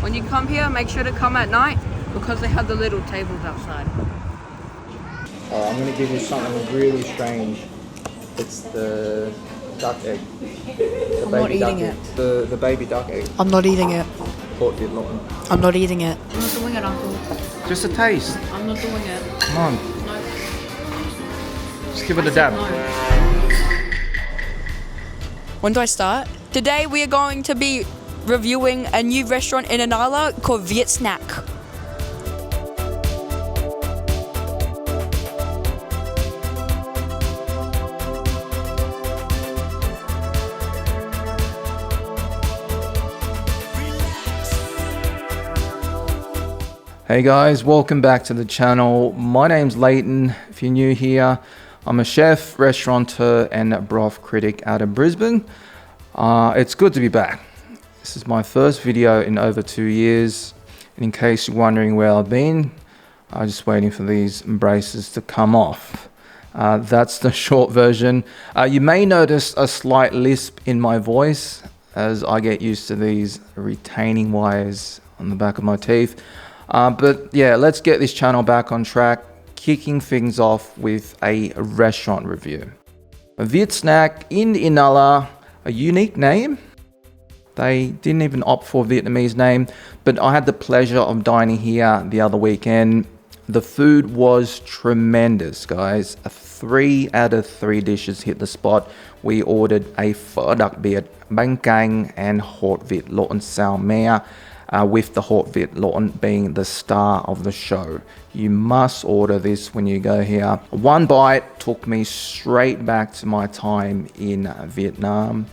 When you come here, make sure to come at night because they have the little tables outside. I'm going to give you something really strange. It's the duck egg. The I'm not eating it. The baby duck egg. I'm not eating it. Port Vit Lawton. I'm not eating it. I'm not doing it, Uncle. Just a taste. I'm not doing it. Come on. No. Just give it a dab. No. When do I start? Today we are going to be reviewing a new restaurant in Inala called Viet Snack. Hey guys, welcome back to the channel. My name's Leighton. If you're new here, I'm a chef, restaurateur and broth critic out of Brisbane. It's good to be back. This is my first video in over 2 years. And in case you're wondering where I've been, I'm just waiting for these braces to come off. That's the short version. You may notice a slight lisp in my voice as I get used to these retaining wires on the back of my teeth. But yeah, let's get this channel back on track, kicking things off with a restaurant review. Viet Snack in Inala, a unique name. They didn't even opt for a Vietnamese name, but I had the pleasure of dining here the other weekend. The food was tremendous, guys. 3 out of 3 dishes hit the spot. We ordered a phở đặc biệt, bánh canh, and hot vịt lộn xào me. With the hot vịt lộn being the star of the show. You must order this when you go here. One bite took me straight back to my time in Vietnam.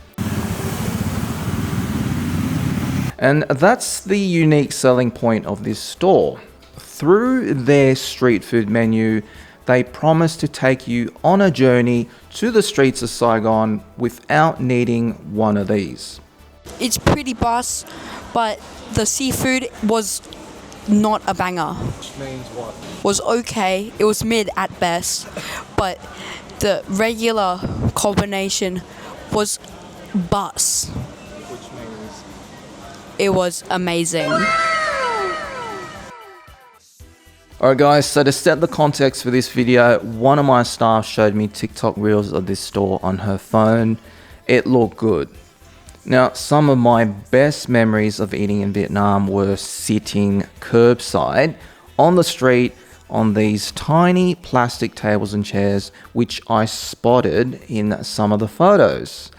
And that's the unique selling point of this store. Through their street food menu, they promise to take you on a journey to the streets of Saigon without needing one of these. It's pretty boss, but the seafood was not a banger. Which means what? Was okay. It was mid at best, but the regular combination was bus. Which means? It was amazing. Alright guys, so to set the context for this video, one of my staff showed me TikTok reels of this store on her phone. It looked good. Now, some of my best memories of eating in Vietnam were sitting curbside on the street on these tiny plastic tables and chairs, which I spotted in some of the photos.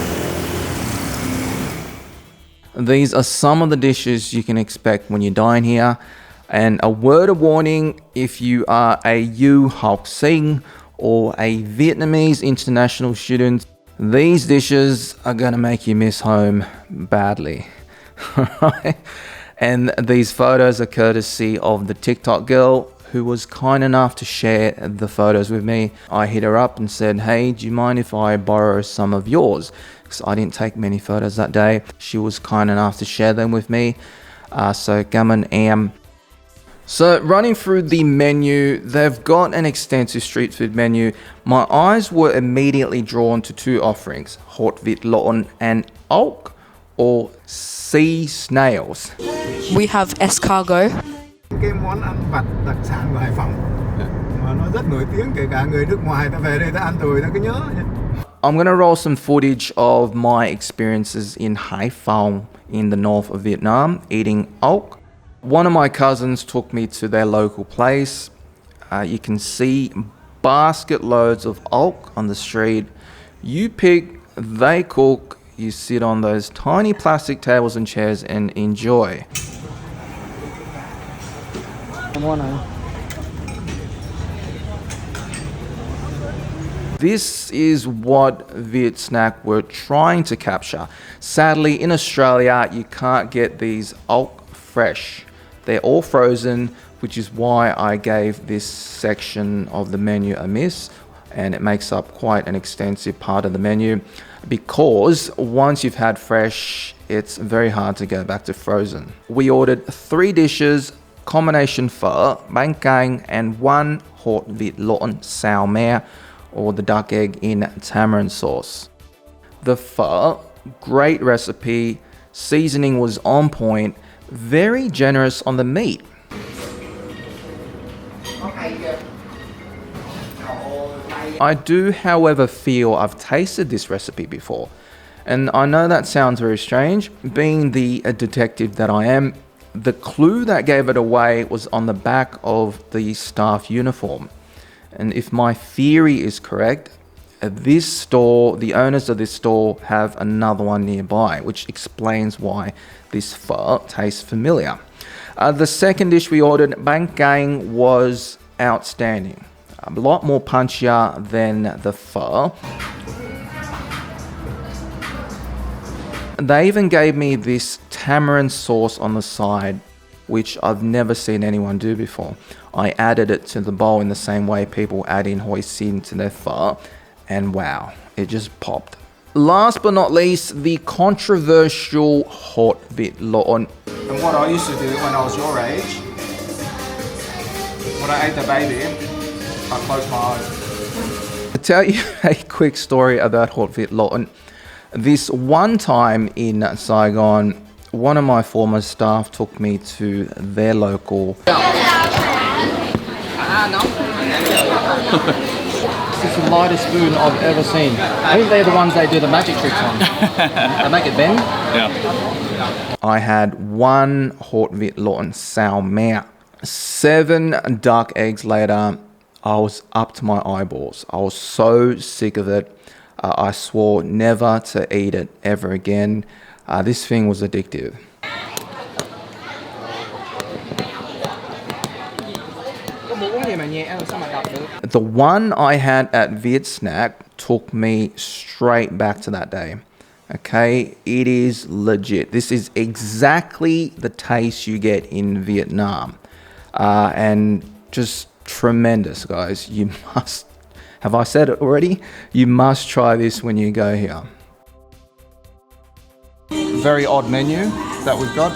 These are some of the dishes you can expect when you dine here. And a word of warning, if you are a U Học Sinh or a Vietnamese international student, these dishes are gonna make you miss home badly. And these photos are courtesy of the TikTok girl who was kind enough to share the photos with me. I hit her up and said, hey, do you mind if I borrow some of yours? Because I didn't take many photos that day. She was kind enough to share them with me. So cảm ơn em. So running through the menu, they've got an extensive street food menu. My eyes were immediately drawn to 2 offerings, hot vịt lộn and ốc, or sea snails. We have escargot. Cái món ăn vặt đặc sản của Hải Phòng mà nó rất nổi tiếng, kể cả người nước ngoài ta về đây ta ăn rồi ta cứ nhớ. I'm gonna roll some footage of my experiences in Hải Phòng in the north of Vietnam eating ốc. One of my cousins took me to their local place. You can see basket loads of ốc on the street. You pick, they cook, you sit on those tiny plastic tables and chairs and enjoy. This is what Viet Snack were trying to capture. Sadly, in Australia, you can't get these ốc fresh. They're all frozen, which is why I gave this section of the menu a miss, and it makes up quite an extensive part of the menu because once you've had fresh, it's very hard to go back to frozen. We ordered 3 dishes, combination phở, bánh canh, and 1 hot vịt lộn xào me, or the duck egg in tamarind sauce. The phở, great recipe, seasoning was on point, very generous on the meat. I do, however, feel I've tasted this recipe before. And I know that sounds very strange. Being the detective that I am, the clue that gave it away was on the back of the staff uniform. And if my theory is correct, this store, the owners of this store have another one nearby, which explains why this pho tastes familiar. The second dish we ordered, bang gang, was outstanding. A lot more punchier than the pho. They even gave me this tamarind sauce on the side, which I've never seen anyone do before. I added it to the bowl in the same way people add in hoisin to their pho, and wow, it just popped. Last but not least, the controversial hot vịt lộn. And what I used to do when I was your age, when I ate the baby, I closed my eyes. To tell you a quick story about hot vịt lộn, this one time in Saigon, one of my former staff took me to their local. This is the lightest spoon I've ever seen. I think they're the ones they do the magic tricks on. They make it bend. Yeah. I had one hot vịt lộn sao mea. 7 duck eggs later, I was up to my eyeballs. I was so sick of it. I swore never to eat it ever again. This thing was addictive. The one I had at Viet Snack took me straight back to that day. Okay, it is legit. This is exactly the taste you get in Vietnam. And just tremendous, guys. You must, have I said it already? You must try this when you go here. Very odd menu that we've got.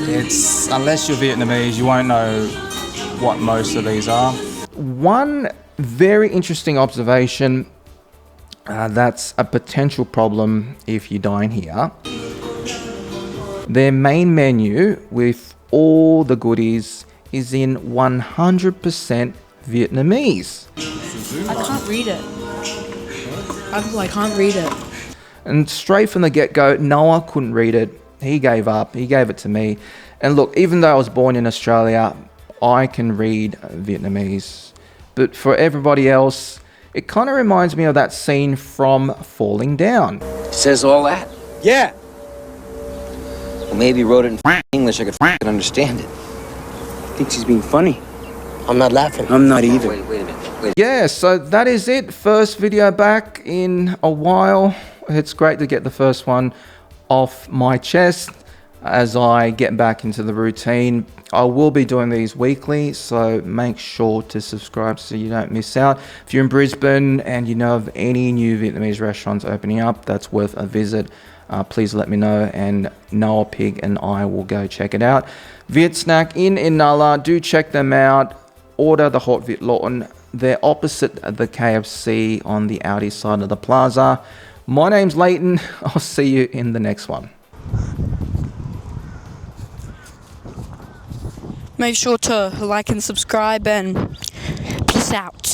It's, unless you're Vietnamese, you won't know what most of these are. One very interesting observation, that's a potential problem if you dine here. Their main menu with all the goodies is in 100% Vietnamese. I can't read it. I can't read it. And straight from the get-go, Noah couldn't read it. He gave up. He gave it to me. And look, even though I was born in Australia, I can read Vietnamese. But for everybody else, it kind of reminds me of that scene from Falling Down. Says all that? Yeah. Well, maybe he wrote it in English. I could understand it. Thinks he's being funny. I'm not laughing. I'm not either. Wait a minute. Yeah, so that is it. First video back in a while. It's great to get the first one off my chest as I get back into the routine. I will be doing these weekly, so make sure to subscribe so you don't miss out. If you're in Brisbane and you know of any new Vietnamese restaurants opening up that's worth a visit, please let me know, and Noah Pig and I will go check it out. Viet Snack in Nala, do check them out. Order the hot vịt lộn. They're opposite the KFC on the Audi side of the plaza. My name's Leighton. I'll see you in the next one. Make sure to like and subscribe, and peace out.